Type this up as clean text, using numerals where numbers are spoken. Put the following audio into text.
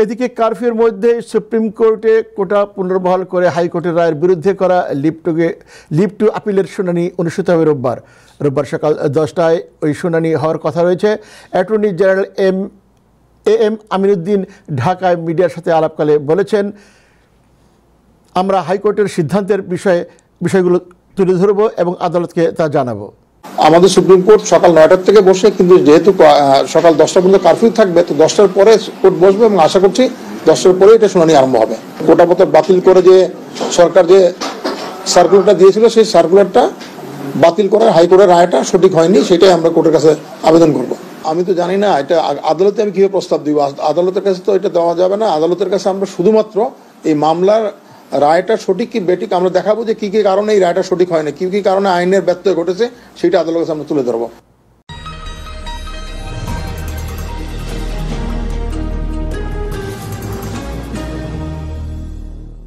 এদিকে কারফিউর মধ্যে সুপ্রিম কোর্টে কোটা পুনর্বহাল করে হাইকোর্টের রায়ের বিরুদ্ধে করা লিভ টু আপিলের শুনানি অনুষ্ঠিত হবে রোববার সকাল 10টায় ওই শুনানি হওয়ার কথা রয়েছে। অ্যাটর্নি জেনারেল এম আমিনুদ্দিন ঢাকায় মিডিয়ার সাথে আলাপকালে বলেছেন, আমরা হাইকোর্টের সিদ্ধান্তের বিষয়গুলো তুলে ধরব এবং আদালতকে তা জানাবো। আমাদের সুপ্রিম কোর্ট সকাল 9টার থেকে বসে, কিন্তু যেহেতু সকাল 10টা পর্যন্ত কারফিউ থাকবে, তো 10টার পরে কোর্ট বসবে এবং আশা করছি 10টার পরে এটা শুনানি আরম্ভ হবে। কোটাপত্র বাতিল করে যে সরকার যে সার্কুলারটা দিয়েছিল, সেই সার্কুলারটা বাতিল করার হাইকোর্টের রায়টা সঠিক হয়নি, সেটাই আমরা কোর্টের কাছে আবেদন করব। আমি তো জানি না এটা আদালতে আমি কিভাবে প্রস্তাব দিব, আদালতের কাছে তো এটা দেওয়া যাবে না। আদালতের কাছে আমরা শুধুমাত্র এই মামলার রায়টা সঠিক কি বেঠিক আমরা দেখাবো, যে কি কি কারণে এই রায়টা সঠিক হয়নি, কি কি কারণে আইনের ব্যত্যয় ঘটেছে, সেটা আদালতের কাছে আমরা তুলে ধরবো।